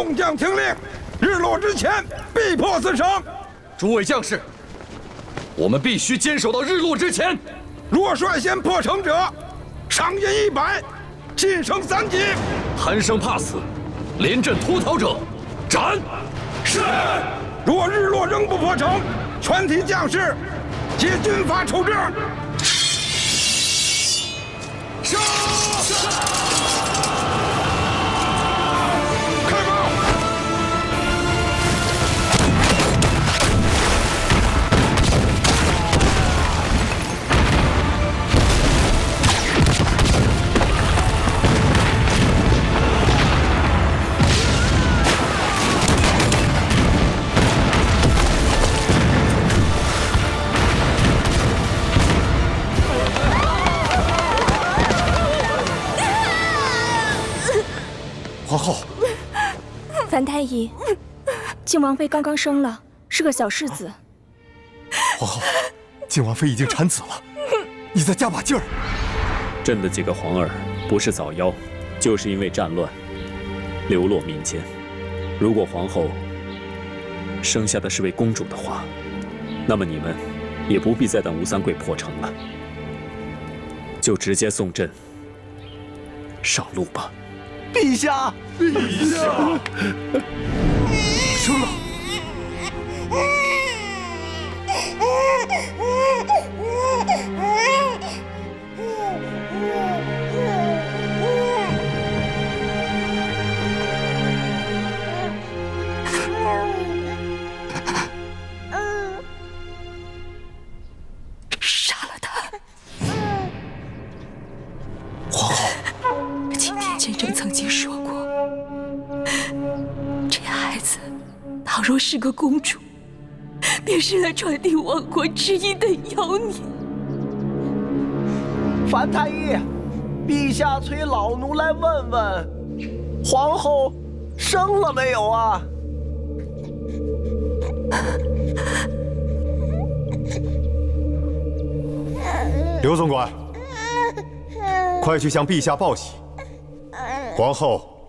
众将听令，日落之前必破此城。诸位将士，我们必须坚守到日落之前。若率先破城者，赏银100，晋升3级。贪生怕死，临阵脱逃者，斩！是。若日落仍不破城，全体将士皆军法处置。杀！开炮！皇后，樊太医，靖王妃刚刚生了，是个小世子。皇后，靖王妃已经产子了，你再加把劲儿。朕的几个皇儿不是早夭，就是因为战乱流落民间。如果皇后生下的是位公主的话，那么你们也不必再等吴三桂破城了，就直接送朕上路吧。陛下，陛下，生了。杀了他！皇后，今天先生曾经说过，这孩子倘若是个公主，便是来传递亡国之音的妖孽。樊太医，陛下催老奴来问问，皇后生了没有啊？刘总管，快去向陛下报喜，皇后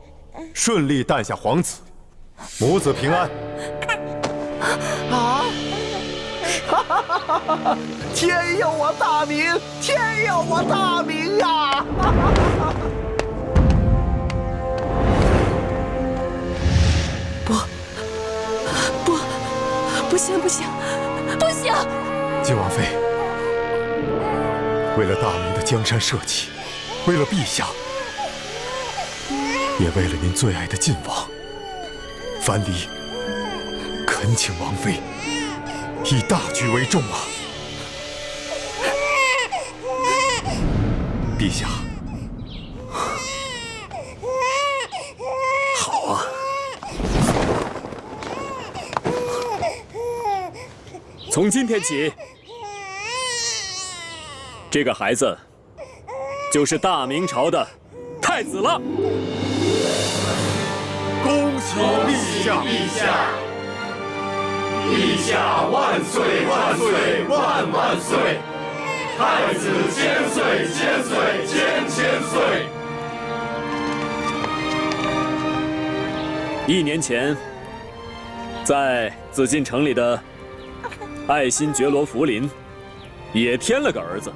顺利诞下皇子，母子平安。啊！天佑我大明！天佑我大明呀！不行不行不行！靖王妃，为了大明的江山社稷，为了陛下，也为了您最爱的晋王，樊篱恳请王妃以大局为重啊！陛下，好啊，从今天起，这个孩子就是大明朝的太子了。恭喜陛下！陛下万岁万岁万万岁！太子千岁千岁千岁！1年前，在紫禁城里的爱新觉罗福临也添了个儿子。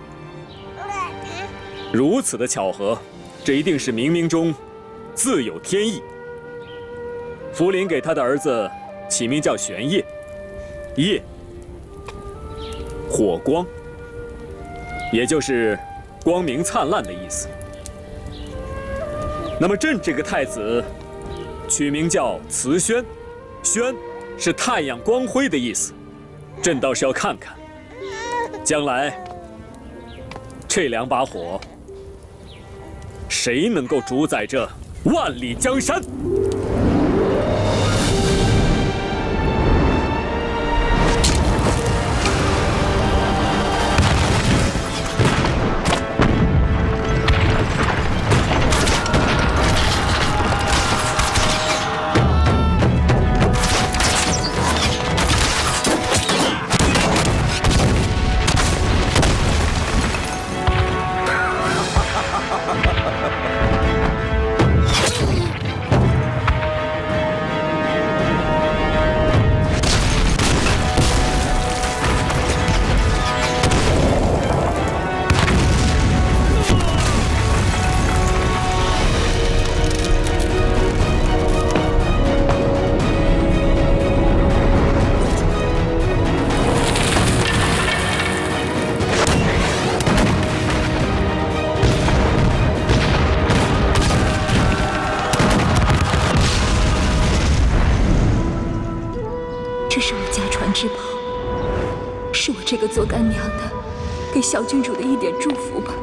如此的巧合，这一定是冥冥中自有天意。福临给他的儿子起名叫玄烨，烨，火光，也就是光明灿烂的意思。那么朕这个太子取名叫慈轩，轩是太阳光辉的意思。朕倒是要看看，将来这2把火，谁能够主宰这万里江山？这是我家传之宝，是我这个做干娘的给小郡主的一点祝福吧。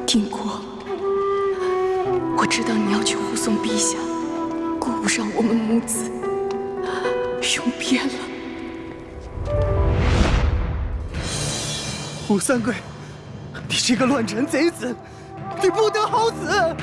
定国，我知道你要去护送陛下，顾不上我们母子，永别了。吴三桂，你这个乱臣贼子，你不得好死！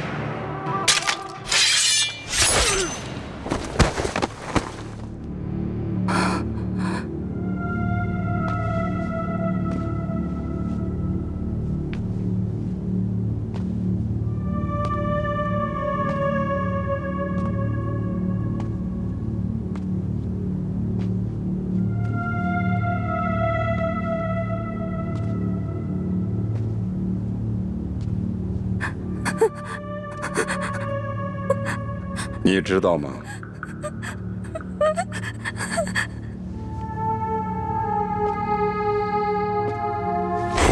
你知道吗？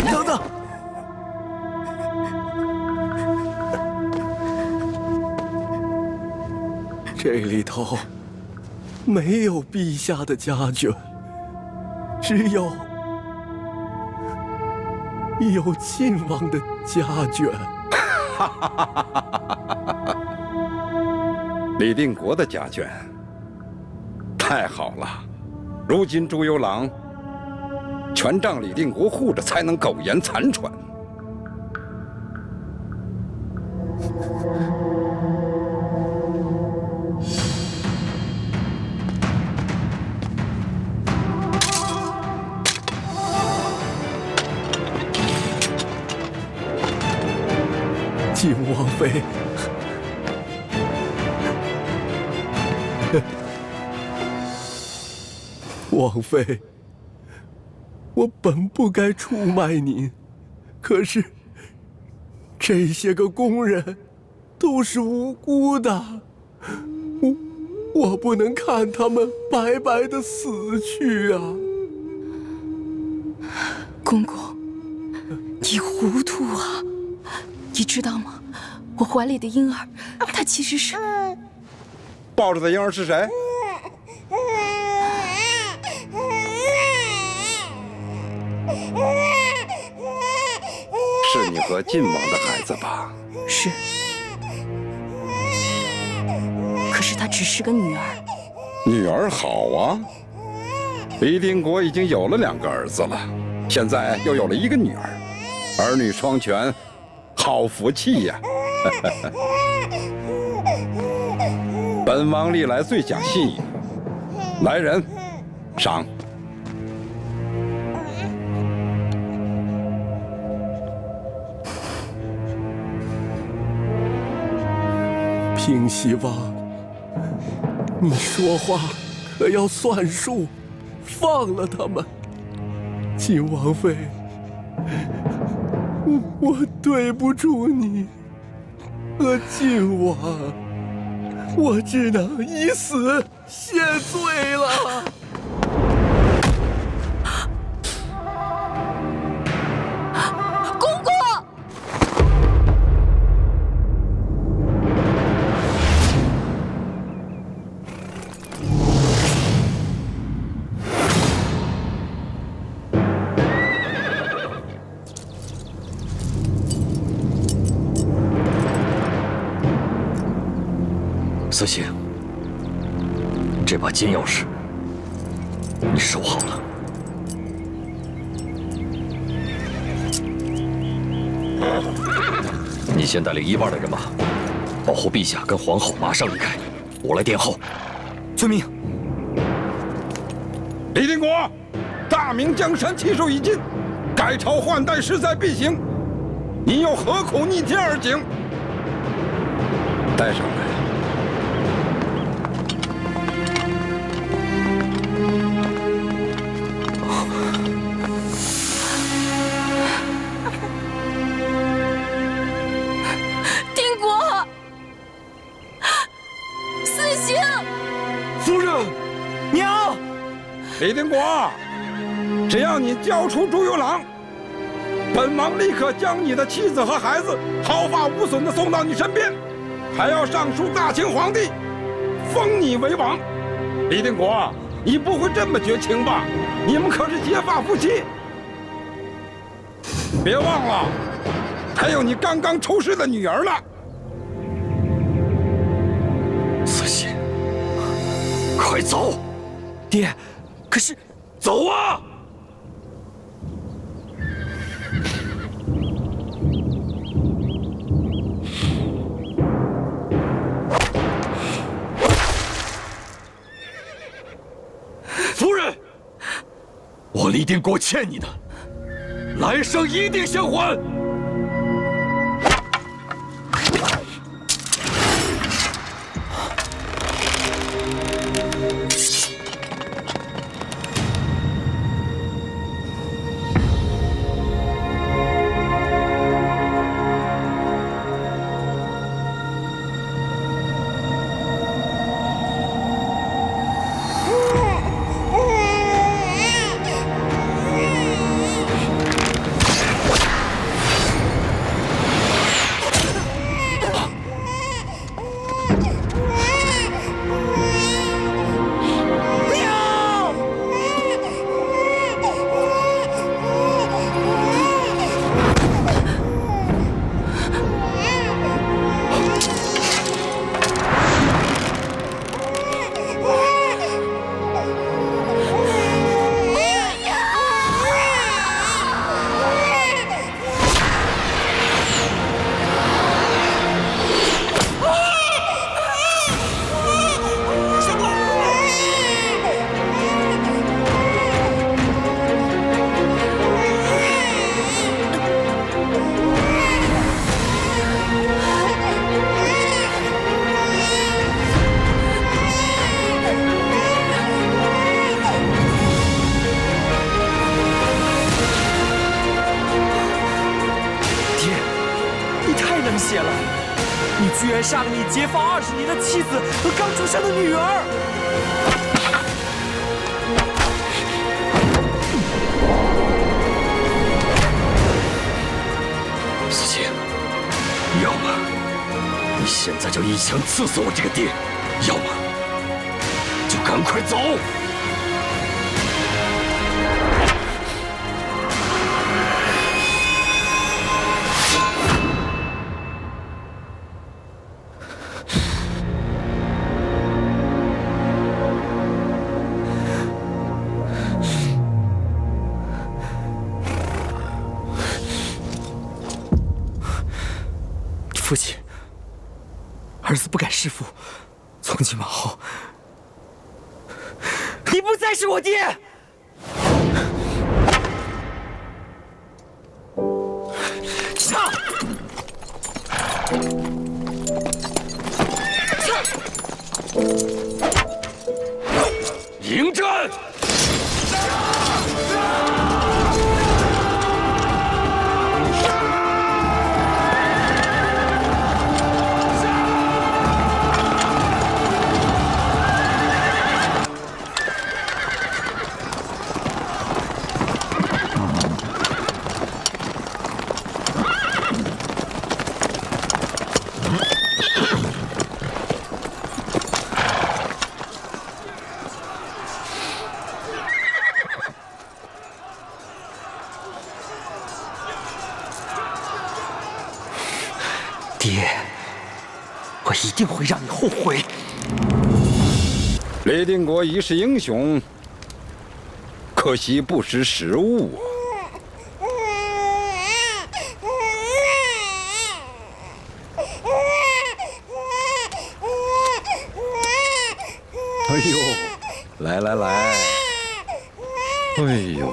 等等，这里头没有陛下的家眷，只有晋王的家眷。李定国的家眷，太好了！如今朱由榔全仗李定国护着，才能苟延残喘。晋王妃。王妃，我本不该出卖您，可是这些个宫人都是无辜的，我不能看他们白白的死去啊！公公，你糊涂啊！你知道吗？我怀里的婴儿，他其实是……抱着的婴儿是谁？是你和晋王的孩子吧？是。可是她只是个女儿。女儿好啊！李定国已经有了2个儿子了，现在又有了1个女儿，儿女双全，好福气呀！本王历来最讲信义，来人，赏。平西王，你说话可要算数，放了他们。晋王妃，我对不住你和晋王，我只能以死谢罪了。公公。思行，这把金钥匙你收好了。你先带领1半的人马，保护陛下跟皇后马上离开，我来殿后。遵命。李定国，大明江山气数已尽，改朝换代势在必行，你又何苦逆天而行？带上来，李定国，只要你交出朱由榔，本王立刻将你的妻子和孩子毫发无损地送到你身边，还要上书大清皇帝，封你为王。李定国，你不会这么绝情吧？你们可是结发夫妻。别忘了，还有你刚刚出世的女儿呢。慈禧，快走！爹，可是走啊！夫人，我李定国欠你的，来生一定相还。居然杀了你结发20年的妻子和刚出生的女儿！思清，要么你现在就一枪刺死我这个爹，要么就赶快走！父亲，儿子不敢弑父，从今往后，你不再是我爹。杀！迎战！爹，我一定会让你后悔。李定国一世英雄，可惜不识时务啊！哎呦，来来来，哎呦！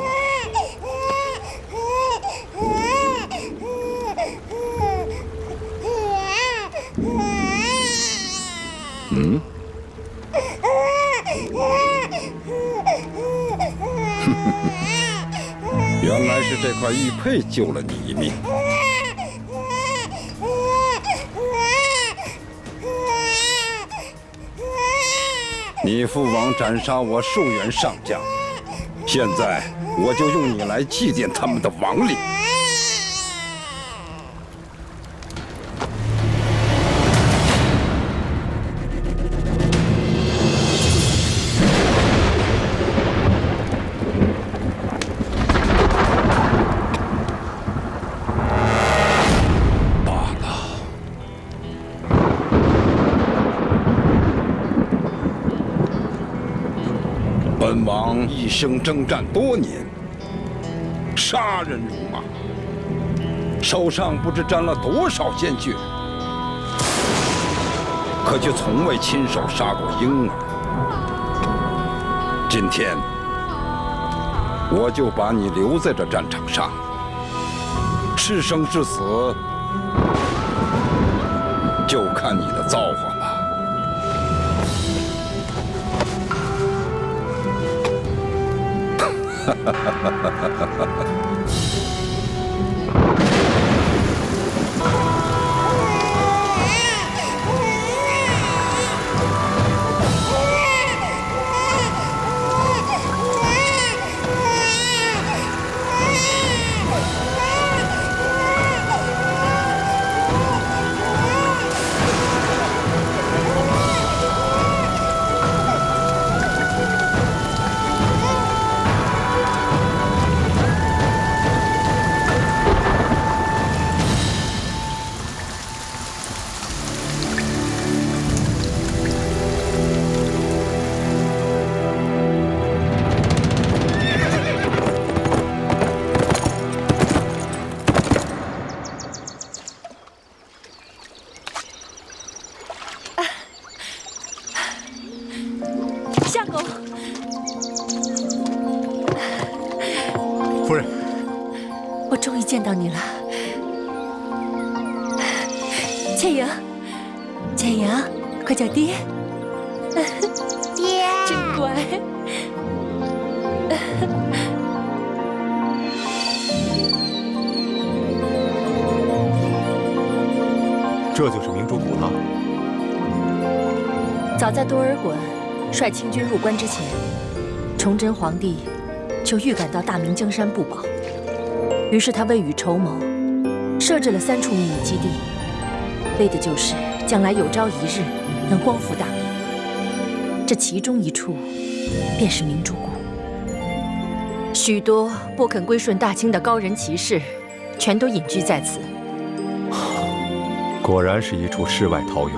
嗯，原来是这块玉佩救了你一命。你父王斩杀我数员上将，现在我就用你来祭奠他们的亡灵。本王一生征战多年，杀人如麻，手上不知沾了多少鲜血，可却从未亲手杀过婴儿。今天，我就把你留在这战场上，是生是死，就看你的造化了。相公，夫人，我终于见到你了，倩莹，倩莹，快叫爹，爹，真乖。这就是明珠谷了。早在多尔衮率清军入关之前，崇祯皇帝就预感到大明江山不保，于是他未雨绸缪，设置了3处秘密基地，为的就是将来有朝一日能光复大明。这其中一处，便是明珠谷。许多不肯归顺大清的高人骑士，全都隐居在此。果然是一处世外桃源。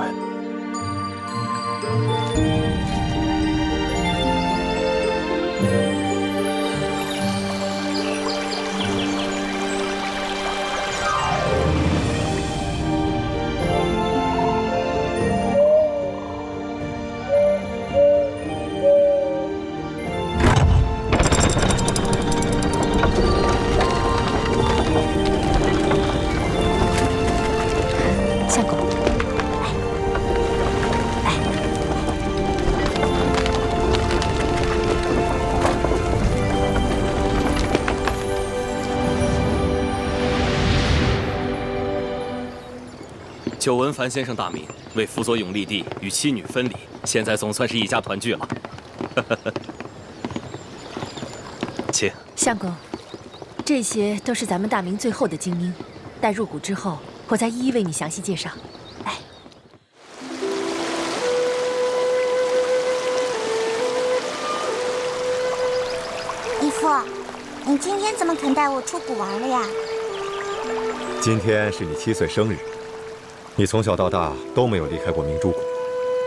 相公，久闻樊先生大名，为辅佐永历帝与妻女分离，现在总算是一家团聚了。请。相公，这些都是咱们大明最后的精英，待入谷之后，我再一一为你详细介绍。哎，义父，你今天怎么肯带我出谷玩了呀？今天是你7岁生日，你从小到大都没有离开过明珠谷，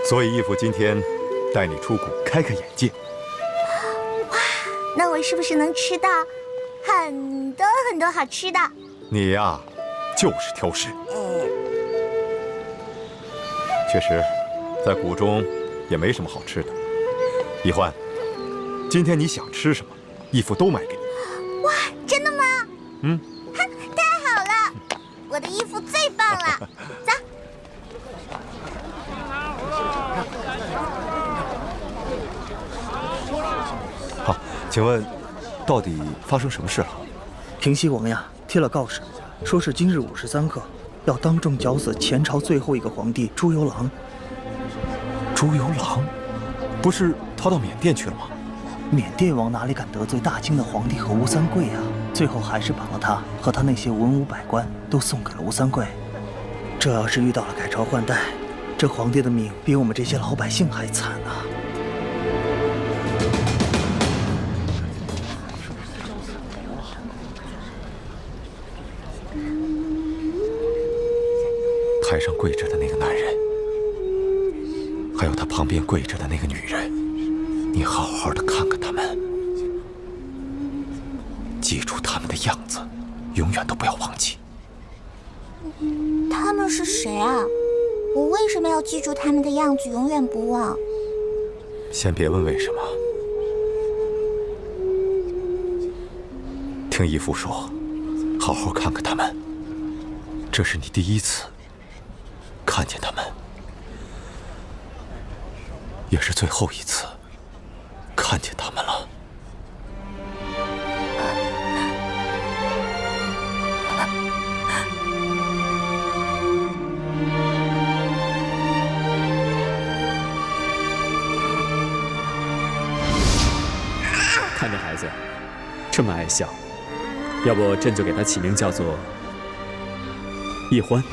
所以义父今天带你出谷开开眼界。哇，那我是不是能吃到很多很多好吃的？你呀，就是挑食。确实，在谷中也没什么好吃的。易欢，今天你想吃什么，义父都买给你。哇，真的吗？嗯。太好了，我的义父最棒了。走。好，请问，到底发生什么事了？平西王呀，贴了告示，说是今日53刻，要当众绞死前朝最后一个皇帝朱由榔。朱由榔，不是逃到缅甸去了吗？缅甸王哪里敢得罪大清的皇帝和吴三桂啊？最后还是把他和他那些文武百官都送给了吴三桂。这要是遇到了改朝换代，这皇帝的命比我们这些老百姓还惨啊！台上跪着的那个男人，还有他旁边跪着的那个女人，你好好的看看他们，记住他们的样子，永远都不要忘记。他们是谁啊？我为什么要记住他们的样子，永远不忘？先别问为什么，听义父说，好好看看他们。这是你第一次看见他们，也是最后一次看见他们了。看这孩子这么爱笑，要不朕就给他起名叫做叶欢。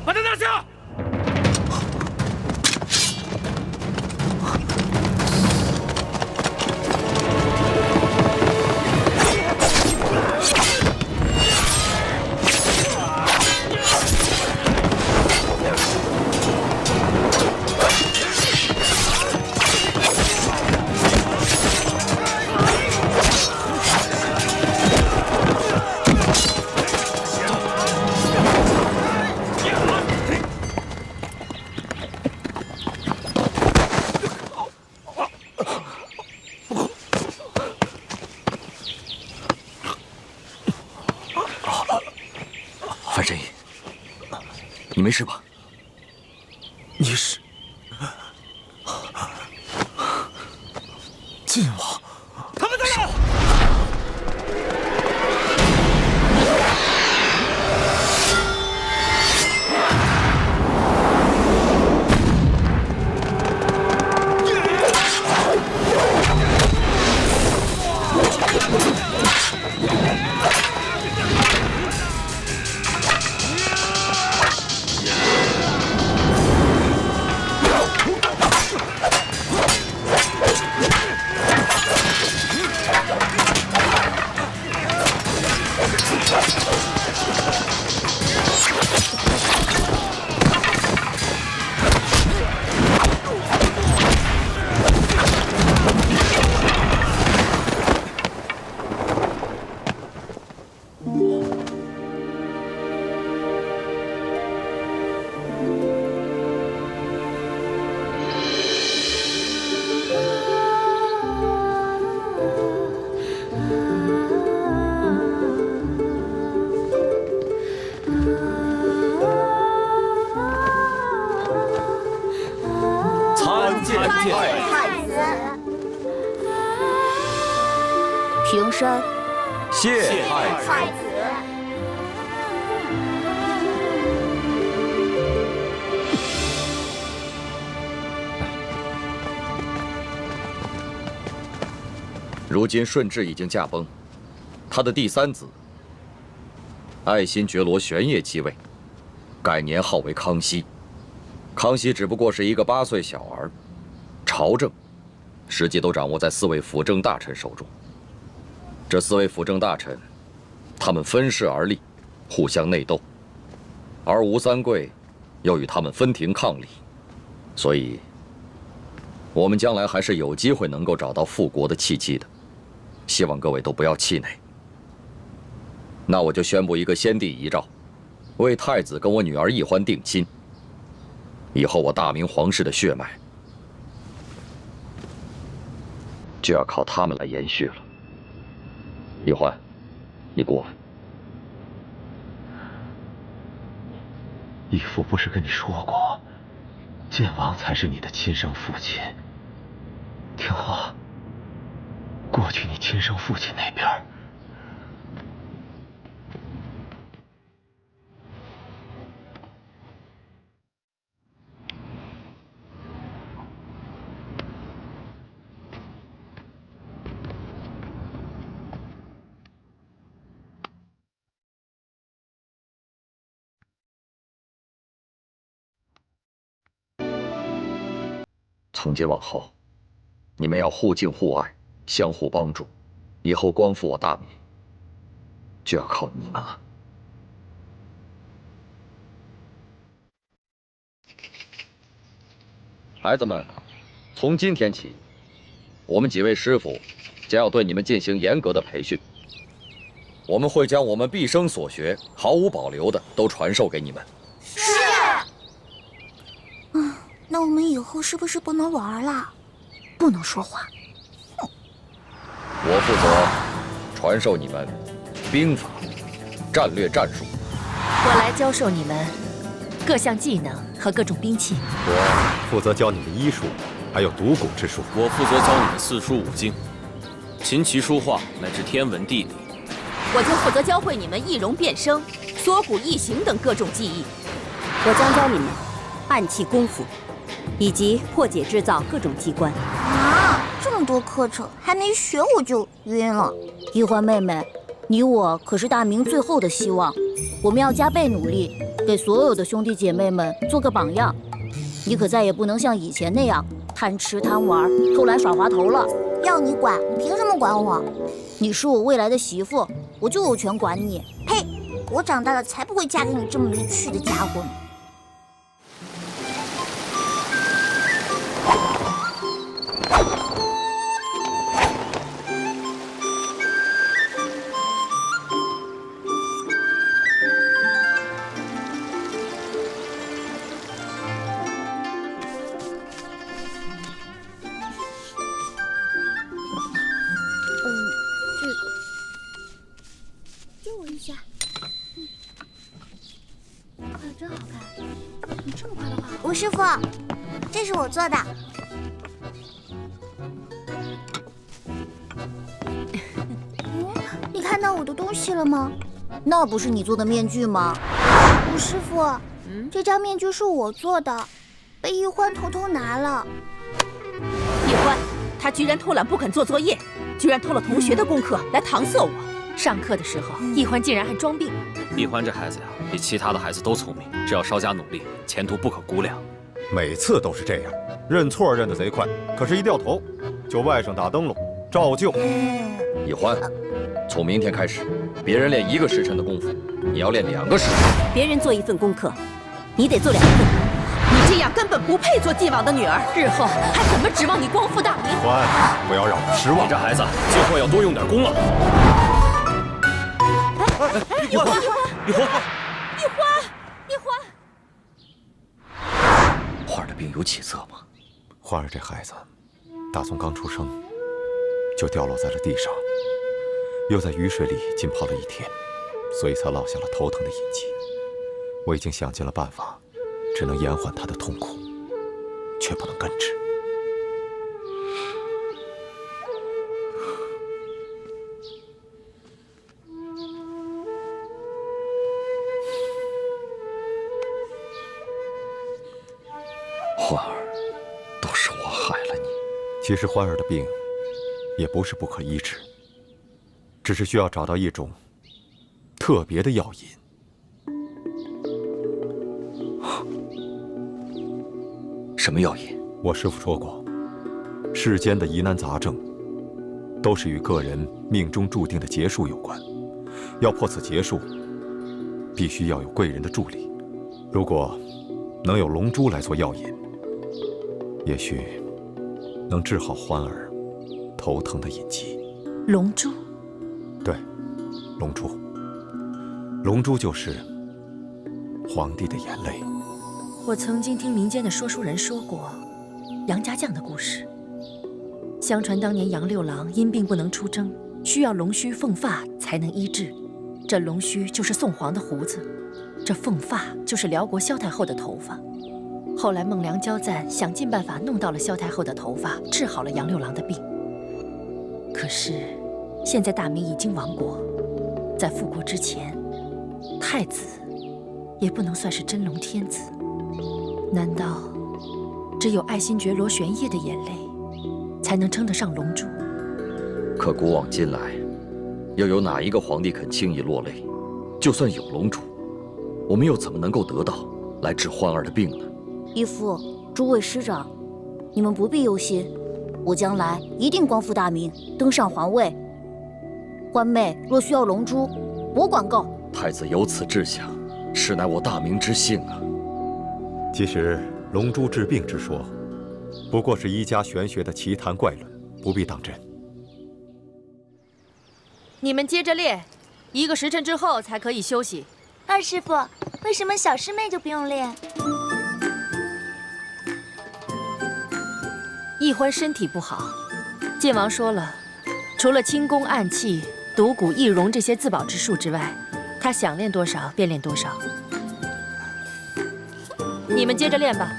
把他拿下！范神医，你没事吧？你是晋王？他们在哪？太子，平身，谢太子。如今顺治已经驾崩，他的第三子爱新觉罗玄烨继位，改年号为康熙。康熙只不过是一个8岁小儿，朝政实际都掌握在4位辅政大臣手中。这4位辅政大臣，他们分势而立，互相内斗，而吴三桂又与他们分庭抗礼，所以，我们将来还是有机会能够找到复国的契机的。希望各位都不要气馁。那我就宣布一个先帝遗诏，为太子跟我女儿奕欢定亲。以后我大明皇室的血脉，就要靠他们来延续了。奕欢，你过来。义父不是跟你说过，剑王才是你的亲生父亲。听话，过去你亲生父亲那边。从今往后，你们要互敬互爱，相互帮助。以后光复我大明，就要靠你们了。孩子们，从今天起，我们几位师傅将要对你们进行严格的培训。我们会将我们毕生所学毫无保留的都传授给你们。是。那我们以后是不是不能玩了？不能说话。我负责传授你们兵法、战略战术。我来教授你们各项技能和各种兵器。我负责教你们医术，还有读古之术。我负责教你们四书五经、琴棋书画乃至天文地理。我就负责教会你们易容变声、缩骨异形等各种技艺。我将教你们暗器功夫，以及破解制造各种机关。啊，这么多课程还没学我就晕了。奕欢妹妹，你我可是大明最后的希望，我们要加倍努力，给所有的兄弟姐妹们做个榜样。你可再也不能像以前那样贪吃贪玩、偷懒耍滑头了。要你管，凭什么管我？你是我未来的媳妇，我就有权管你。呸！我长大了才不会嫁给你这么没趣的家伙呢。吴师傅，这是我做的。你看到我的东西了吗？那不是你做的面具吗？吴师傅，这张面具是我做的，被奕欢偷偷拿了。奕欢，他居然偷懒不肯做作业，居然偷了同学的功课来搪塞我。上课的时候，奕欢竟然还装病。奕欢这孩子呀，比其他的孩子都聪明，只要稍加努力，前途不可估量。每次都是这样，认错认得贼快，可是一掉头，就外甥打灯笼，照旧。奕欢，从明天开始，别人练1个时辰的功夫，你要练2个时辰。别人做1份功课，你得做2份。你这样根本不配做晋王的女儿，日后还怎么指望你光复大明？奕欢，不要让我失望。你这孩子，今后要多用点功了。奕欢，奕欢，花儿的病有起色吗？花儿这孩子，打从刚出生就掉落在了地上，又在雨水里浸泡了1天，所以才落下了头疼的印记。我已经想尽了办法，只能延缓他的痛苦，却不能根治。欢儿，都是我害了你。其实欢儿的病也不是不可医治，只是需要找到一种特别的药引。什么药引？我师父说过，世间的疑难杂症都是与个人命中注定的劫数有关。要破此劫数，必须要有贵人的助力。如果能有龙珠来做药引，也许能治好欢儿头疼的隐疾。龙珠？对，龙珠。龙珠就是皇帝的眼泪。我曾经听民间的说书人说过杨家将的故事。相传当年杨六郎因病不能出征，需要龙须凤发才能医治。这龙须就是宋皇的胡子，这凤发就是辽国萧太后的头发。后来孟良交赞想尽办法弄到了萧太后的头发，治好了杨六郎的病。可是现在大明已经亡国，在复国之前，太子也不能算是真龙天子。难道只有爱新觉罗玄烨的眼泪才能称得上龙珠？可古往今来，又有哪一个皇帝肯轻易落泪？就算有龙珠，我们又怎么能够得到来治欢儿的病呢？义父，诸位师长，你们不必忧心，我将来一定光复大明，登上皇位。欢妹若需要龙珠，我管够。太子有此志向，实乃我大明之幸啊！其实龙珠治病之说，不过是医家玄学的奇谈怪论，不必当真。你们接着练，1个时辰之后才可以休息。二师傅，为什么小师妹就不用练？易欢身体不好，剑王说了，除了轻功暗器、独骨易容这些自保之术之外，他想练多少便练多少。你们接着练吧。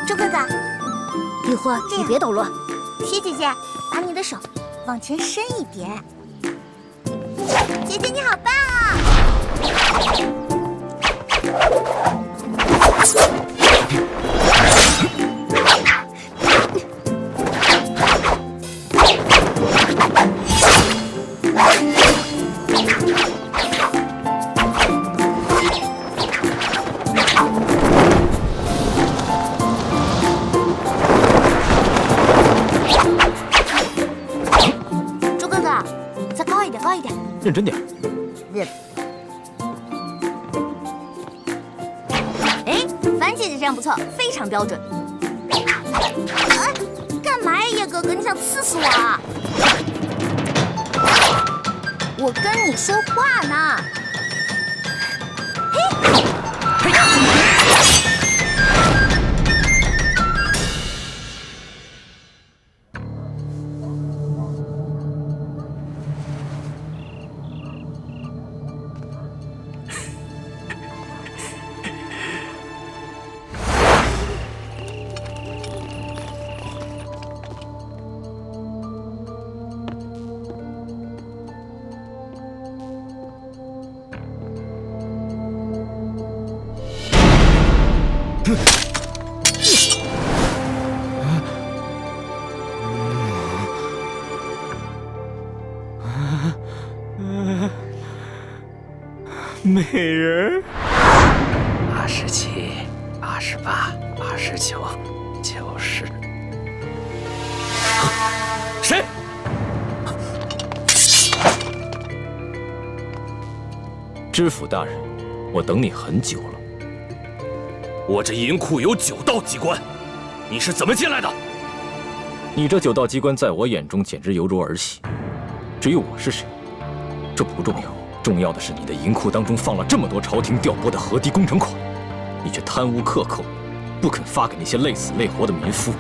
周哥哥，玉欢，你别捣乱。雪姐姐，把你的手往前伸一点。姐姐你好棒啊！周哥哥，再高一点，高一点。认真点。哎，樊姐姐这样不错，非常标准。干嘛呀，叶哥哥？你想刺死我啊？我跟你说话呢。美人87、88、89、90。谁？知府大人，我等你很久了。我这银库有9道机关，你是怎么进来的？你这9道机关在我眼中简直犹如儿戏。至于我是谁，这不重要。重要的是，你的银库当中放了这么多朝廷调拨的河堤工程款，你却贪污克扣，不肯发给那些累死累活的民夫。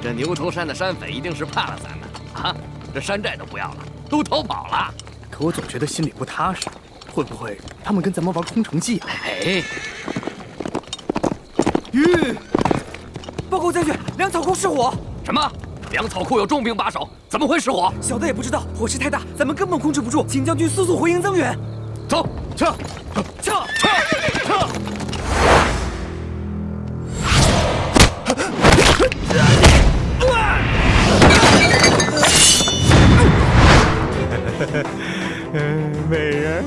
这牛头山的山匪一定是怕了咱们啊！这山寨都不要了，都逃跑了。可我总觉得心里不踏实，会不会他们跟咱们玩空城计啊？哎，报告将军，粮草库失火。什么？粮草库有重兵把守，怎么会失火？小的也不知道，火势太大，咱们根本控制不住，请将军速速回营增援。走，撤，撤，撤，撤！美人。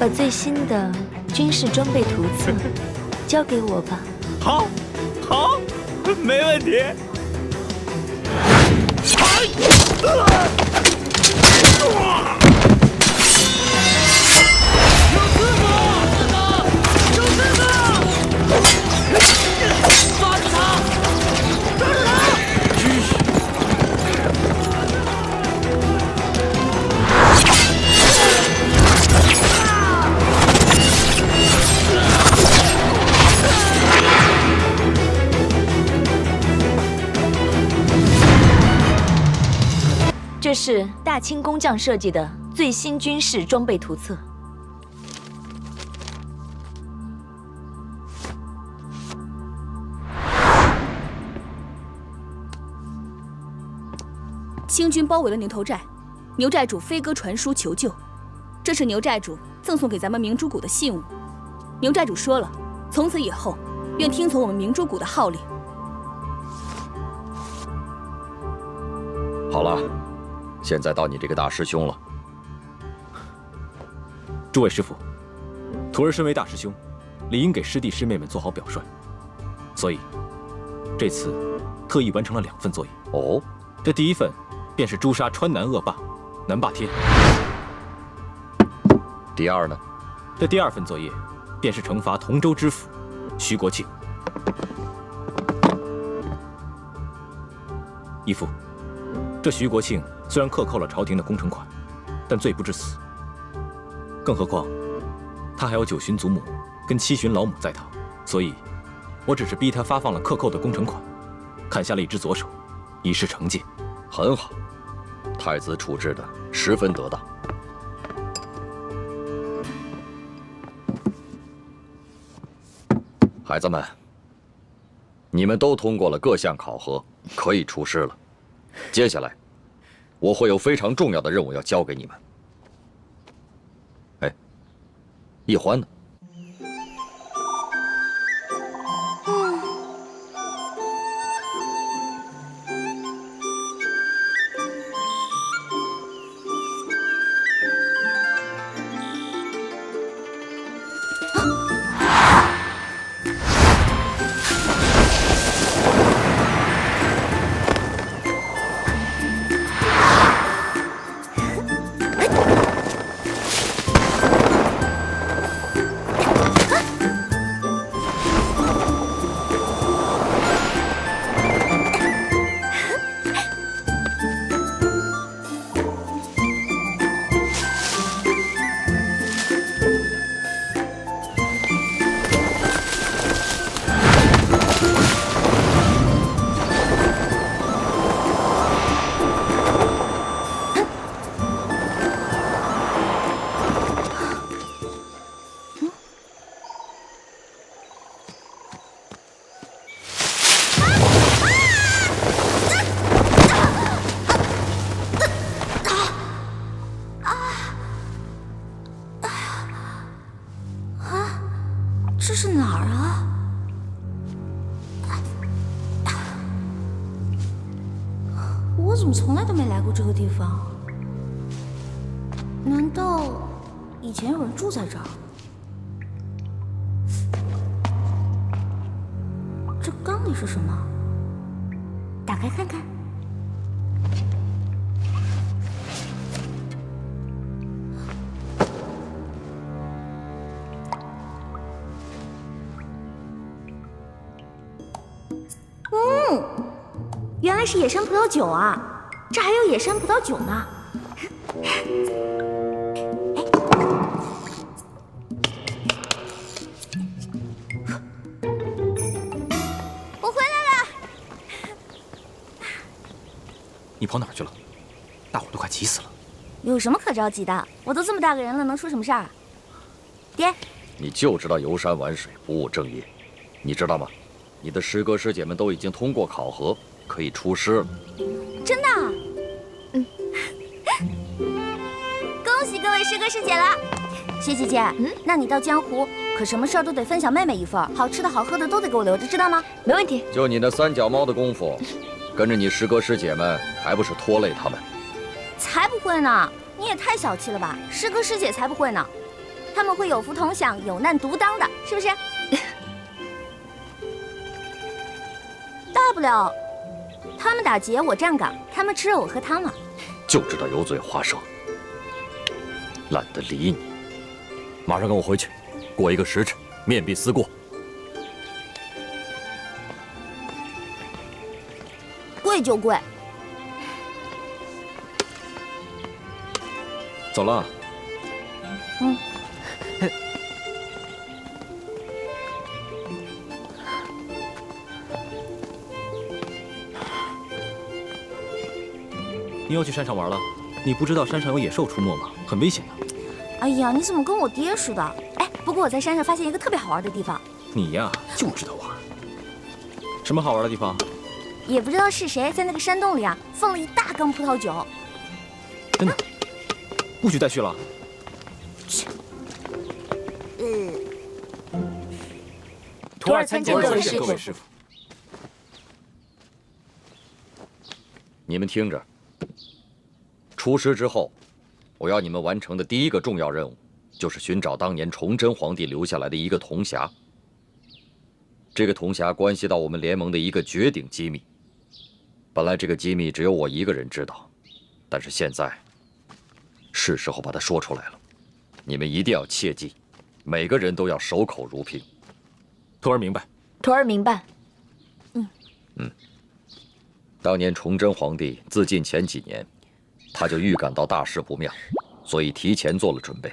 把最新的军事装备图册交给我吧。好，好，没问题。这是大清工匠设计的最新军事装备图册。清军包围了牛头寨，牛寨主飞鸽传书求救，这是牛寨主赠送给咱们明珠谷的信物。牛寨主说了，从此以后愿听从我们明珠谷的号令。好了。现在到你这个大师兄了。诸位师傅，徒儿身为大师兄，理应给师弟师妹们做好表率，所以这次特意完成了2份作业。哦，这第1份便是诛杀川南恶霸南霸天。第2呢？这第2份作业便是惩罚同州知府徐国庆。义父，这徐国庆虽然克扣了朝廷的工程款，但罪不至死。更何况，他还有9旬祖母跟7旬老母在堂，所以，我只是逼他发放了克扣的工程款，砍下了一只左手，以示惩戒。很好，太子处置的十分得当。孩子们，你们都通过了各项考核，可以出师了。接下来，我会有非常重要的任务要交给你们。哎，易欢呢？这是哪儿啊？我怎么从来都没来过这个地方？难道以前有人住在这儿？这缸里是什么？打开看看。原来是野山葡萄酒啊！这还有野山葡萄酒呢。我回来了。你跑哪儿去了？大伙都快急死了。有什么可着急的？我都这么大个人了，能出什么事儿啊？爹，你就知道游山玩水，不务正业，你知道吗？你的师哥师姐们都已经通过考核，可以出师了。真的？恭喜各位师哥师姐了。谢姐姐，那你到江湖可什么事儿都得分享妹妹一份，好吃的好喝的都得给我留着，知道吗？没问题。就你那三脚猫的功夫，跟着你师哥师姐们，还不是拖累他们？才不会呢！你也太小气了吧！师哥师姐才不会呢。他们会有福同享，有难独当的，是不是？大不了他们打劫，我站岗；他们吃肉，我喝汤嘛。就知道油嘴滑舌，懒得理你。马上跟我回去，过一个时辰，面壁思过。贵就贵。走了。嗯。你又去山上玩了？你不知道山上有野兽出没吗？很危险的。哎呀，你怎么跟我爹似的？哎，不过我在山上发现一个特别好玩的地方。你呀，就知道玩。什么好玩的地方？也不知道是谁在那个山洞里啊，放了一大缸葡萄酒。真的？不许再去了。徒儿参见各位师傅。你们听着，出师之后，我要你们完成的第一个重要任务，就是寻找当年崇祯皇帝留下来的一个铜匣。这个铜匣关系到我们联盟的一个绝顶机密。本来这个机密只有我一个人知道，但是现在是时候把它说出来了。你们一定要切记，每个人都要守口如瓶。徒儿明白。徒儿明白。当年崇祯皇帝自尽前几年，他就预感到大事不妙，所以提前做了准备。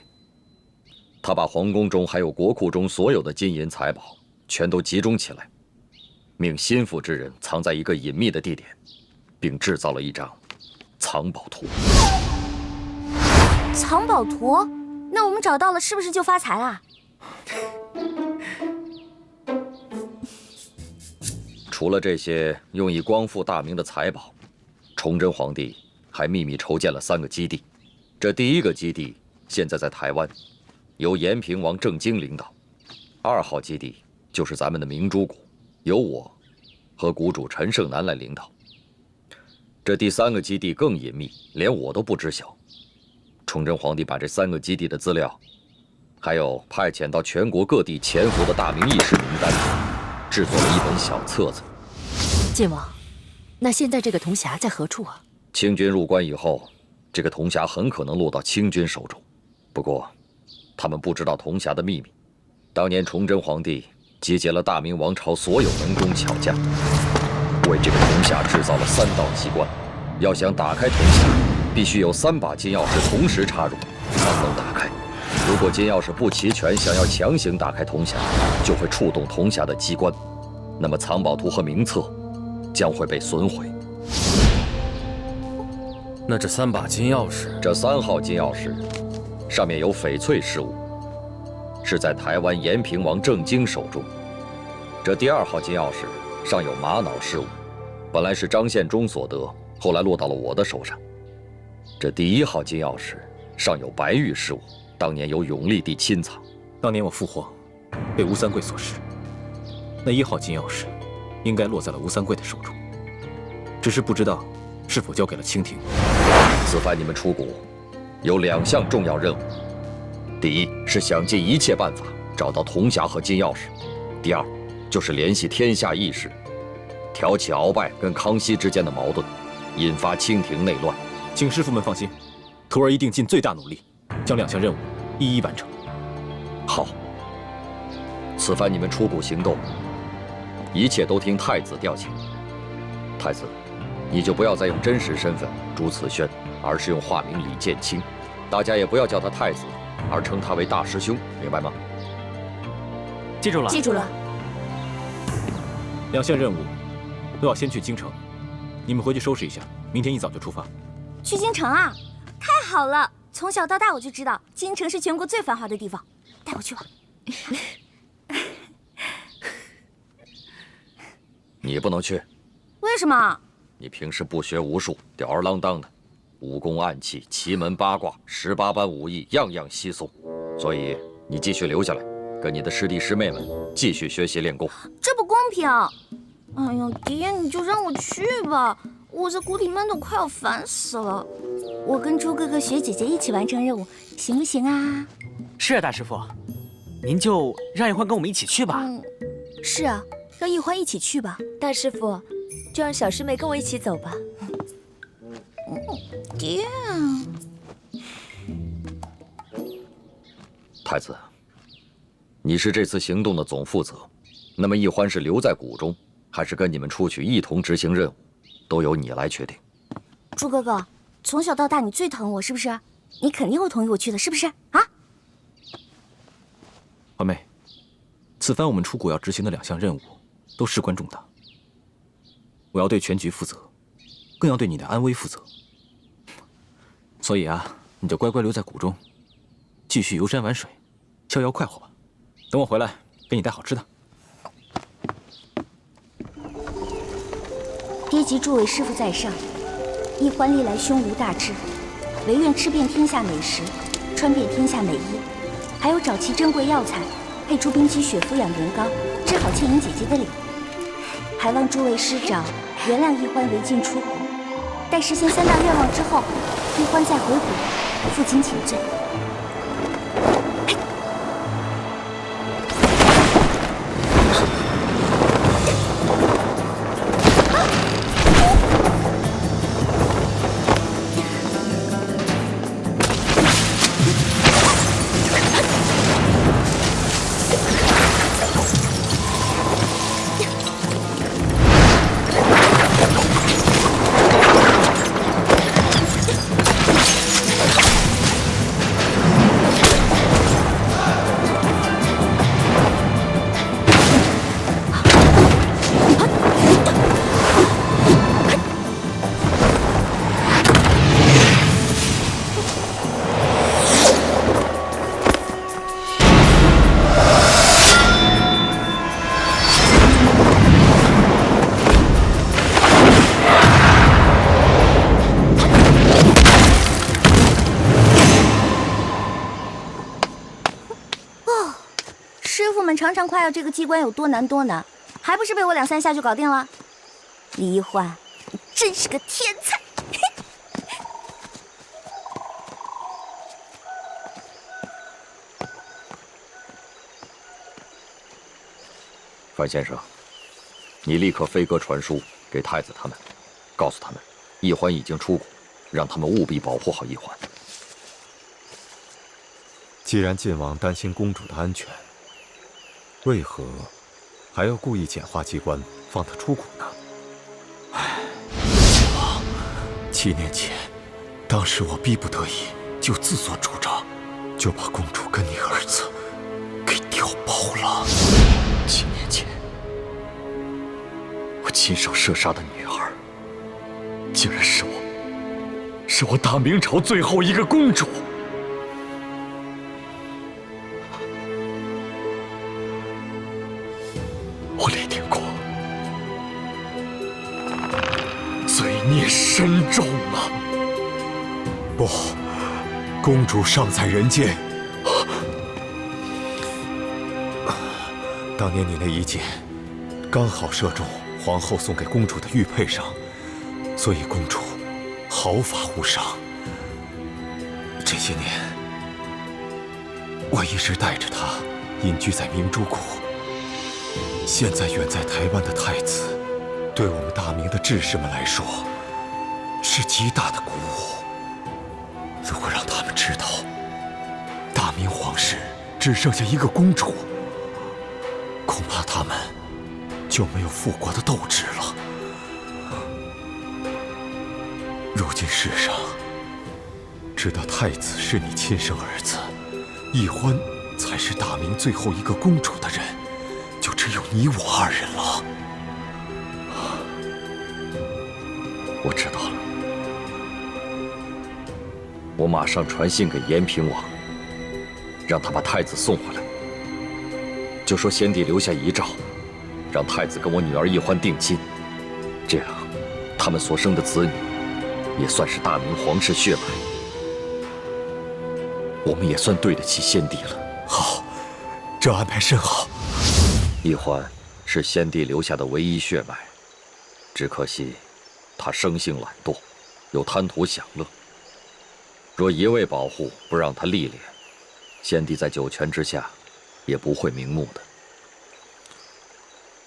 他把皇宫中还有国库中所有的金银财宝全都集中起来，命心腹之人藏在一个隐秘的地点，并制造了一张藏宝图。藏宝图？那我们找到了，是不是就发财啦？除了这些用以光复大明的财宝，崇祯皇帝还秘密筹建了3个基地。这第1个基地现在在台湾，由延平王郑经领导；2号基地就是咱们的明珠谷，由我和谷主陈胜男来领导。这第3个基地更隐秘，连我都不知晓。崇祯皇帝把这3个基地的资料，还有派遣到全国各地潜伏的大明义士名单，制作了一本小册子。晋王，那现在这个铜匣在何处啊？清军入关以后，这个铜匣很可能落到清军手中。不过，他们不知道铜匣的秘密。当年崇祯皇帝集结了大明王朝所有能工巧匠，为这个铜匣制造了3道机关。要想打开铜匣，必须有3把金钥匙同时插入，才能打开。如果金钥匙不齐全，想要强行打开铜匣，就会触动铜匣的机关，那么藏宝图和名册将会被损毁。那这3把金钥匙，这3号金钥匙上面有翡翠饰物，是在台湾延平王郑经手中。这第2号金钥匙上有玛瑙饰物，本来是张献忠所得，后来落到了我的手上。这第1号金钥匙上有白玉饰物，当年由永历帝亲藏。当年我父皇被吴三桂所弑，那1号金钥匙应该落在了吴三桂的手中，只是不知道是否交给了清廷。此番你们出谷，有2项重要任务：第一是想尽一切办法找到铜匣和金钥匙；第2就是联系天下义士，挑起鳌拜跟康熙之间的矛盾，引发清廷内乱。请师傅们放心，徒儿一定尽最大努力，将2项任务一一完成。好，此番你们出谷行动，一切都听太子调遣。太子，你就不要再用真实身份朱慈轩，而是用化名李建清。大家也不要叫他太子，而称他为大师兄，明白吗？记住了。记住了。 2项任务都要先去京城，你们回去收拾一下，明天一早就出发。去京城啊？太好了！从小到大我就知道京城是全国最繁华的地方，带我去吧。你不能去。为什么？你平时不学无术，吊儿郎当的，武功暗器、奇门八卦、18般武艺，样样稀松，所以你继续留下来，跟你的师弟师妹们继续学习练功。这不公平！哎呀，爹，你就让我去吧，我在谷里闷得快要烦死了。我跟猪哥哥、雪姐姐一起完成任务，行不行啊？是啊，大师傅，您就让易欢跟我们一起去吧。是啊，让易欢一起去吧。大师傅，就让小师妹跟我一起走吧。爹，太子，你是这次行动的总负责，那么易欢是留在谷中，还是跟你们出去一同执行任务，都由你来决定。朱哥哥，从小到大你最疼我，是不是？你肯定会同意我去的，是不是？啊？环妹，此番我们出谷要执行的2项任务，都事关重大。我要对全局负责，更要对你的安危负责。所以啊，你就乖乖留在谷中，继续游山玩水，逍遥快活吧。等我回来，给你带好吃的。爹及诸位师傅在上，易欢历来胸无大志，唯愿吃遍天下美食，穿遍天下美衣，还有找齐珍贵药材，配出冰肌血肤养颜膏，治好倩影姐姐的脸。还望诸位师长原谅易欢违禁出谷，待实现3大愿望之后，易欢再回谷，负荆请罪。常常夸耀这个机关有多难多难，还不是被我2、3下就搞定了？李易欢，你真是个天才！范先生，你立刻飞鸽传书给太子他们，告诉他们，易欢已经出谷，让他们务必保护好易欢。既然晋王担心公主的安全，为何还要故意简化机关，放她出谷呢？唉，晋王，7年前，当时我逼不得已，就自作主张，就把公主跟你儿子给调包了。7年前，我亲手射杀的女儿，竟然是我大明朝最后一个公主。我立定过，罪孽深重啊！不，公主尚在人间。当年你那一箭，刚好射中皇后送给公主的玉佩上，所以公主毫发无伤。这些年，我一直带着她隐居在明珠谷。现在远在台湾的太子，对我们大明的志士们来说，是极大的鼓舞。如果让他们知道，大明皇室只剩下一个公主，恐怕他们就没有复国的斗志了。如今世上，知道太子是你亲生儿子，易欢才是大明最后一个公主的人，就只有你我2人了。我知道了，我马上传信给延平王，让他把太子送回来。就说先帝留下遗诏，让太子跟我女儿易欢定亲，这样他们所生的子女也算是大明皇室血脉，我们也算对得起先帝了。好，这安排甚好。易欢是先帝留下的唯一血脉，只可惜他生性懒惰，又贪图享乐。若一味保护，不让他历练，先帝在九泉之下，也不会瞑目的。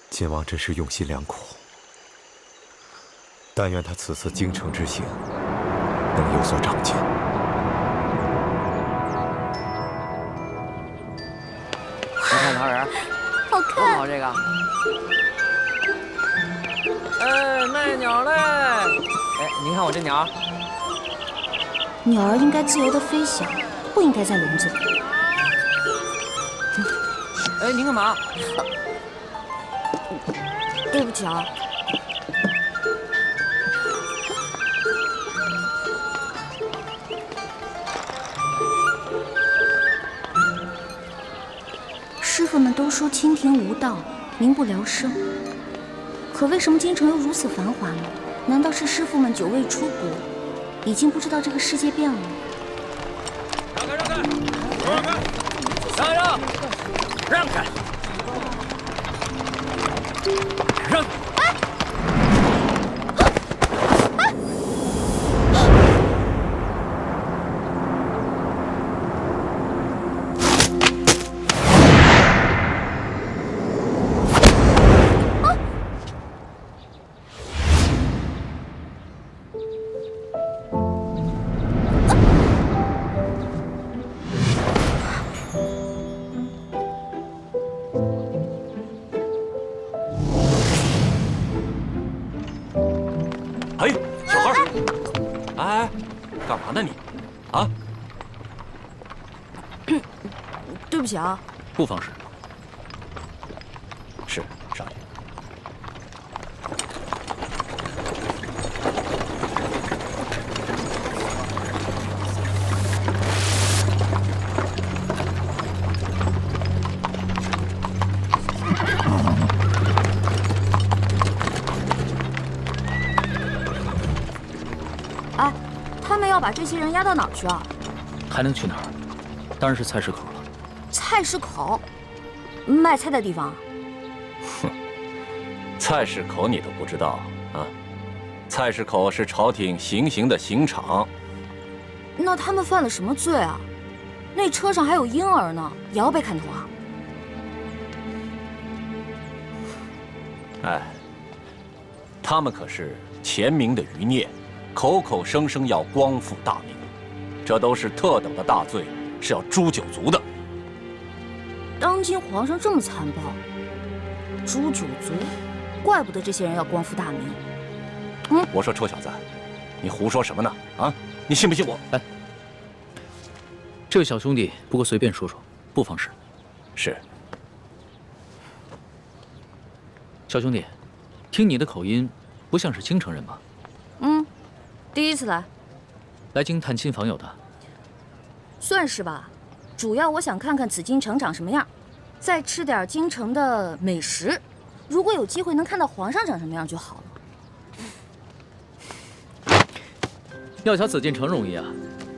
晋王真是用心良苦，但愿他此次京城之行能有所长进。你看桃仁，好看，多好这个。哎，卖鸟嘞！哎，您看我这鸟。鸟儿应该自由的飞翔，不应该在笼子里。哎，您干嘛？对不起啊。师傅们都说清庭无道，民不聊生。可为什么京城又如此繁华呢？难道是师傅们久未出国，已经不知道这个世界变了？让开，让开，让开，让开，让！哎，小孩儿，哎，干嘛呢你？啊？对不起啊。不妨事。是，少爷。哎，他们要把这些人押到哪儿去啊？还能去哪儿？当然是菜市口了。菜市口，卖菜的地方。哼，菜市口你都不知道啊？菜市口是朝廷行刑的刑场。那他们犯了什么罪啊？那车上还有婴儿呢，也要被砍头啊？哎，他们可是前明的余孽，口口声声要光复大明，这都是特等的大罪，是要诛九族的。当今皇上这么残暴，诛九族，怪不得这些人要光复大明。我说臭小子，你胡说什么呢？啊，你信不信我？哎，这位小兄弟，不过随便说说，不妨事。是。小兄弟，听你的口音，不像是京城人吧？第一次来。来京探亲访友的？算是吧。主要我想看看紫禁城长什么样，再吃点京城的美食。如果有机会能看到皇上长什么样就好了。要瞧紫禁城容易啊，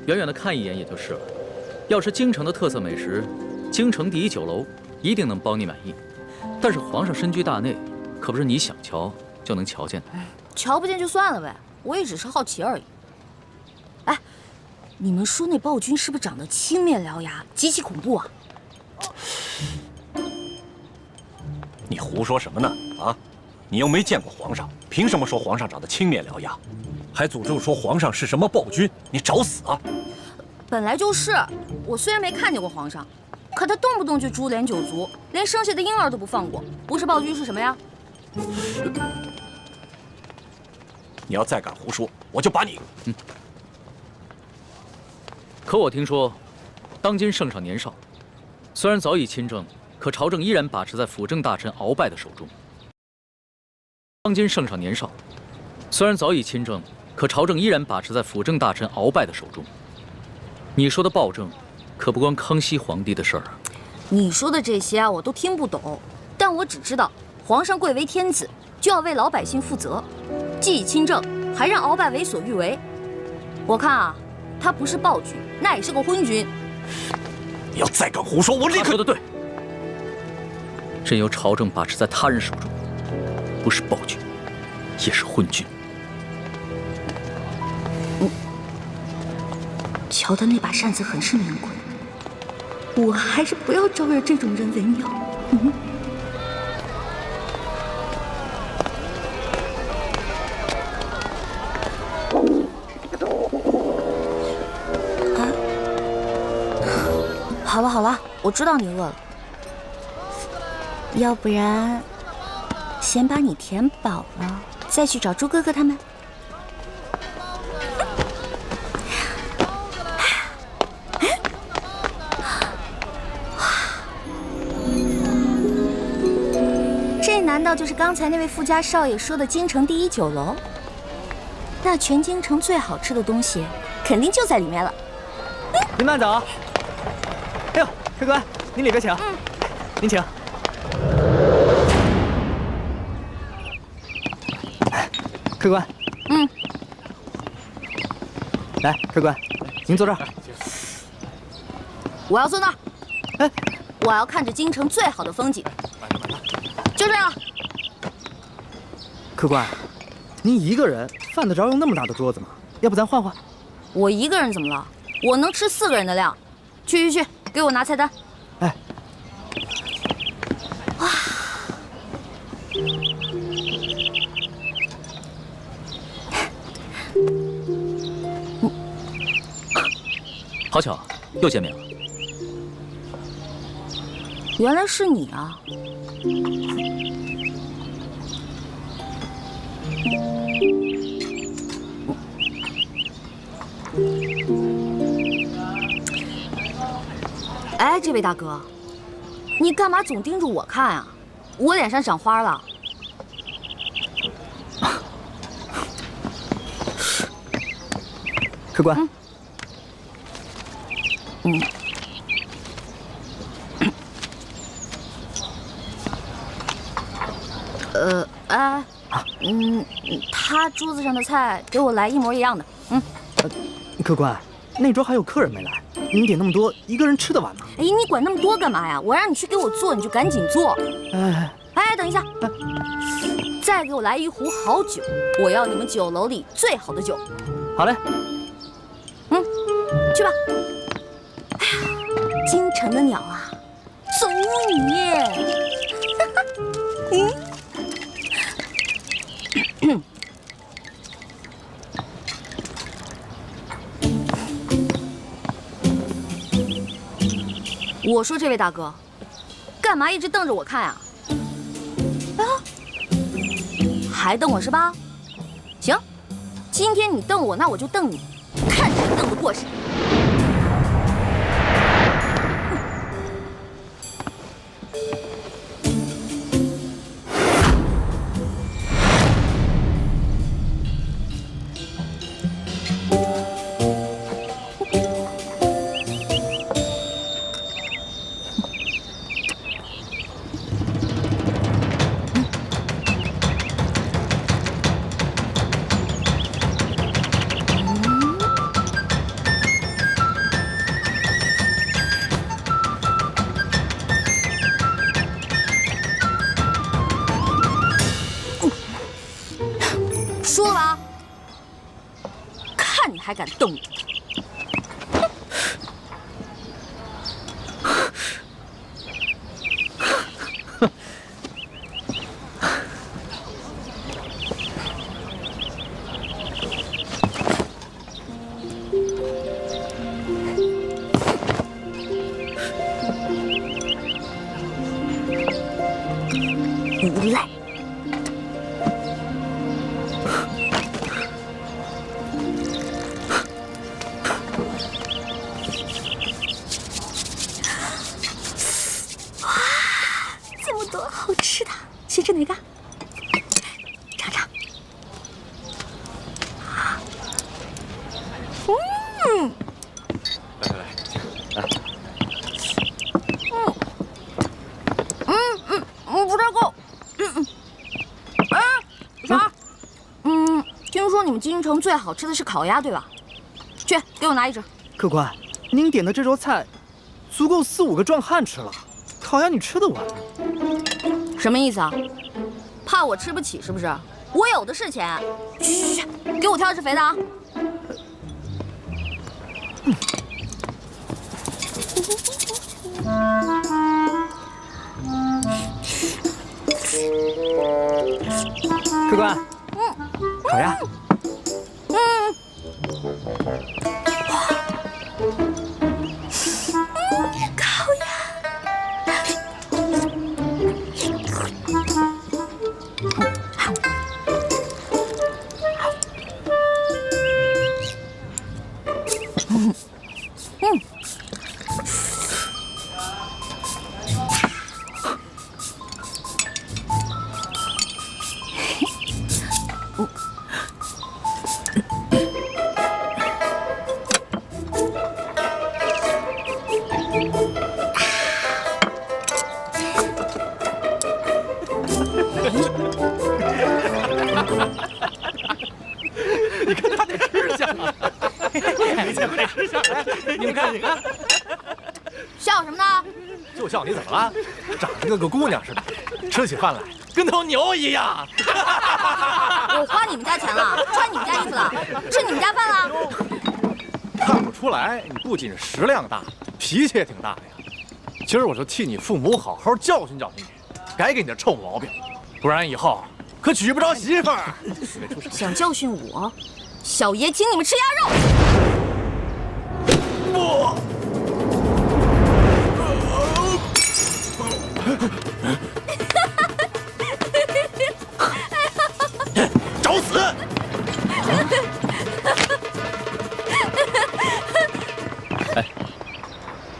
远远的看一眼也就是了。要是京城的特色美食，京城第一酒楼一定能包你满意。但是皇上身居大内，可不是你想瞧就能瞧见的。瞧不见就算了呗，我也只是好奇而已。哎，你们说那暴君是不是长得青面獠牙，极其恐怖啊？你胡说什么呢？啊，你又没见过皇上，凭什么说皇上长得青面獠牙？还诅咒说皇上是什么暴君？你找死啊！本来就是，我虽然没看见过皇上，可他动不动就株连九族，连生下的婴儿都不放过，不是暴君是什么呀？你要再敢胡说，我就把你……可我听说，当今圣上年少，虽然早已亲政，可朝政依然把持在辅政大臣鳌拜的手中。当今圣上年少，虽然早已亲政，可朝政依然把持在辅政大臣鳌拜的手中。你说的暴政，可不关康熙皇帝的事儿啊。你说的这些啊，我都听不懂，但我只知道，皇上贵为天子，就要为老百姓负责，既已亲政，还让鳌拜为所欲为。我看啊，他不是暴君，那也是个昏君。你要再敢胡说，我立刻……他说的对，任由朝政把持在他人手中，不是暴君，也是昏君。瞧他那把扇子很是名贵，我还是不要招惹这种人为妙。好了好了，我知道你饿了，要不然先把你填饱了，再去找猪哥哥他们。这难道就是刚才那位富家少爷说的京城第一酒楼？那全京城最好吃的东西，肯定就在里面了。您慢走。哎呦，客官，您里边请。您请。客官。来，客官，您坐这儿。我要坐那儿。哎，我要看着京城最好的风景。就这样。客官，您一个人犯得着用那么大的桌子吗？要不咱换换？我一个人怎么了？我能吃4个人的量。去，给我拿菜单。哎。哇。好巧，又见面了。原来是你啊！哎，这位大哥，你干嘛总盯着我看啊？我脸上长花了。客官。他桌子上的菜给我来一模一样的。客官，那桌还有客人没来，您点那么多，一个人吃得完吗？哎，你管那么多干嘛呀？我让你去给我做，你就赶紧做。哎，等一下，再给我来一壶好酒，我要你们酒楼里最好的酒。好嘞。去吧。哎呀，京城的鸟啊，走你！我说这位大哥，干嘛一直瞪着我看啊？还瞪我是吧？行，今天你瞪我，那我就瞪你，看谁瞪得过谁。说了吧，看你还敢瞪我！无赖！好吃的，先吃哪个？尝尝。不太够。啥？听说你们京城最好吃的是烤鸭，对吧？去，给我拿一只。客官，您点的这桌菜，足够4、5个壮汉吃了。烤鸭你吃得完吗？什么意思啊？怕我吃不起是不是？我有的是钱。去，给我挑只肥的啊！客官，烤鸭。烤鸭。你看他那吃相，没见过这吃相。你们看，你看，笑什么呢？就笑你怎么了？长得跟个姑娘似的，吃起饭来跟头牛一样。我花你们家钱了，穿你们家衣服了，吃你们家饭了。看不出来，你不仅食量大，脾气也挺大的呀。今儿我就替你父母好好教训教训你，改给你的臭毛病，不然以后可娶不着媳妇儿。想教训我，小爷请你们吃鸭肉。不。找死！哎，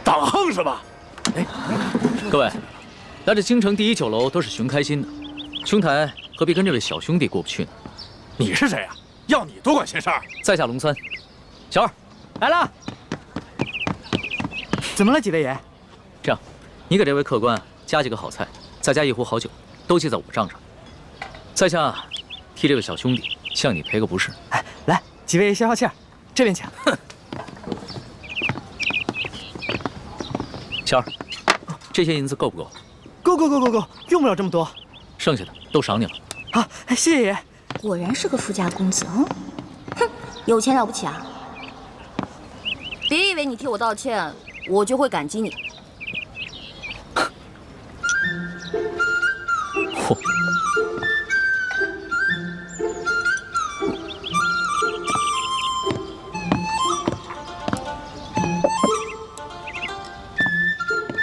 党横是吧？哎，各位，来这京城第一酒楼都是寻开心的，兄台何必跟这位小兄弟过不去呢？你是谁呀？要你多管闲事儿？在下龙三，小二来了。怎么了，几位爷？这样，你给这位客官加几个好菜，再加一壶好酒，都记在我账上。在下替这位小兄弟向你赔个不是。哎，来，几位爷消消气儿，这边请。小二，这些银子够不够？够，用不了这么多。剩下的都赏你了。好，谢谢爷。果然是个富家公子，哼，有钱了不起啊！别以为你替我道歉，我就会感激你。嚯！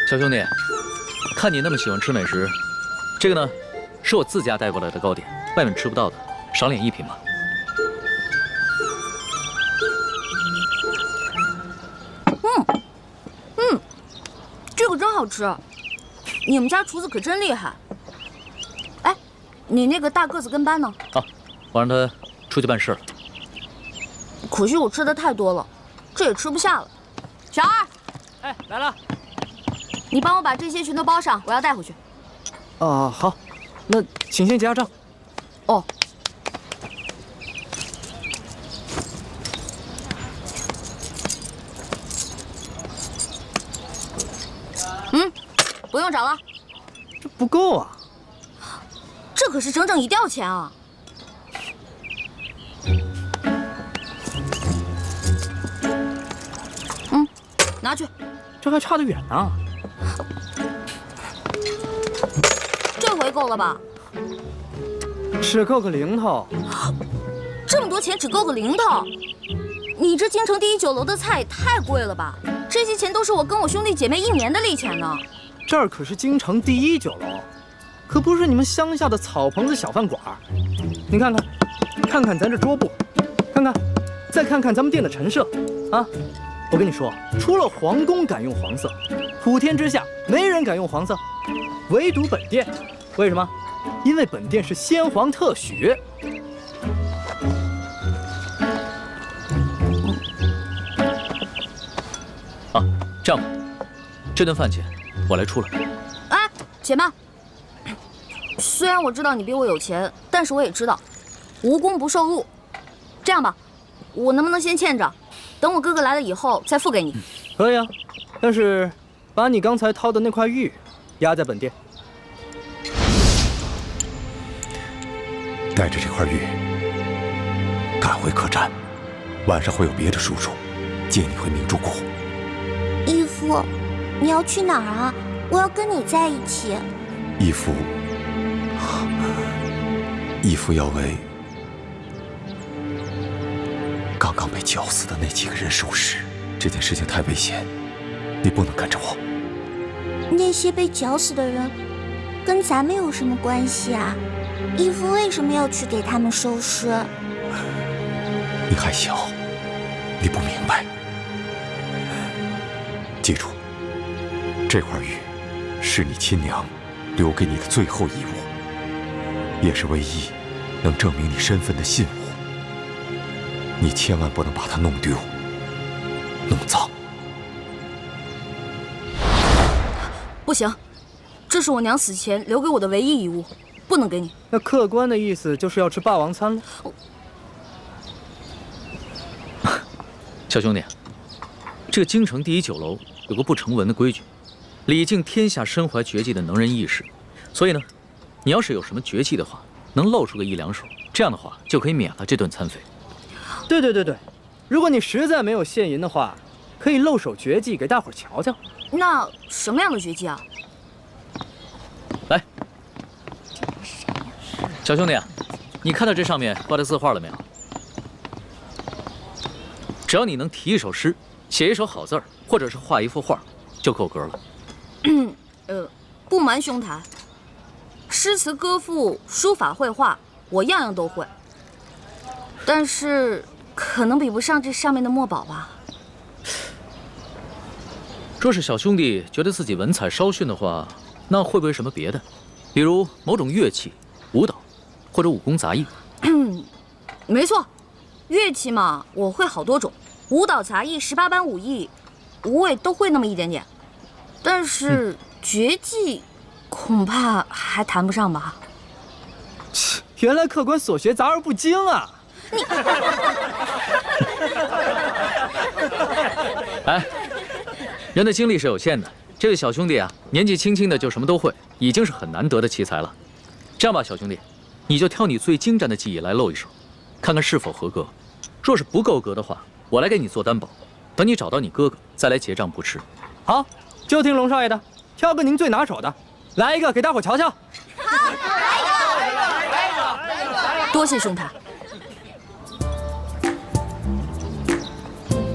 小兄弟，看你那么喜欢吃美食，这个呢，是我自家带过来的糕点，外面吃不到的，赏脸一品吧。这个真好吃，你们家厨子可真厉害。哎，你那个大个子跟班呢？啊，我让他出去办事了。可惜我吃的太多了，这也吃不下了。小二，哎，来了，你帮我把这些全都包上，我要带回去。好，那请先结下账。哦。不用找了，这不够啊！这可是整整1吊钱啊！拿去。这还差得远呢。这回够了吧？只够个零头。这么多钱只够个零头？你这京城第一酒楼的菜也太贵了吧？这些钱都是我跟我兄弟姐妹1年的利钱呢。这儿可是京城第一酒楼，可不是你们乡下的草棚子小饭馆。你看看咱这桌布，再看看咱们店的陈设，啊！我跟你说，除了皇宫敢用黄色，普天之下没人敢用黄色，唯独本店。为什么？因为本店是先皇特许。啊，这样吧，这顿饭钱我来出了。哎，且慢。虽然我知道你比我有钱，但是我也知道，无功不受禄。这样吧，我能不能先欠着，等我哥哥来了以后再付给你？可以啊，但是把你刚才掏的那块玉压在本店。带着这块玉赶回客栈，晚上会有别的叔叔接你回明珠谷。义父，你要去哪儿啊？我要跟你在一起。义父要为刚刚被绞死的那几个人收尸，这件事情太危险，你不能跟着我。那些被绞死的人跟咱们有什么关系啊？义父为什么要去给他们收尸？你还小，你不明白。记住，这块玉是你亲娘留给你的最后遗物，也是唯一能证明你身份的信物。你千万不能把它弄丢、弄脏。不行，这是我娘死前留给我的唯一遗物，不能给你。那客官的意思就是要吃霸王餐了。小兄弟，这个京城第一酒楼有个不成文的规矩，礼敬天下身怀绝技的能人异士。所以呢，你要是有什么绝技的话，能露出个1、2手，这样的话就可以免了这顿餐费。对，如果你实在没有现银的话，可以露手绝技给大伙儿瞧瞧。那什么样的绝技啊？来，小兄弟，你看到这上面挂的字画了没有？只要你能题一首诗，写一首好字儿，或者是画一幅画，就够格了。不瞒兄台，诗词歌赋、书法绘画，我样样都会，但是可能比不上这上面的墨宝吧。若是小兄弟觉得自己文采稍逊的话，那会不会什么别的，比如某种乐器、舞蹈，或者武功杂艺？没错，乐器嘛，我会好多种；舞蹈、杂艺、18般武艺，我也都会那么一点点。但是绝技，恐怕还谈不上吧。原来客官所学杂而不精啊！哎，人的精力是有限的，这位小兄弟啊，年纪轻轻的就什么都会，已经是很难得的奇才了。这样吧，小兄弟，你就挑你最精湛的技艺来露一手，看看是否合格。若是不够格的话，我来给你做担保，等你找到你哥哥再来结账不迟。好，就听龙少爷的，挑个您最拿手的，来一个给大伙瞧瞧。好，来一个。多谢兄台。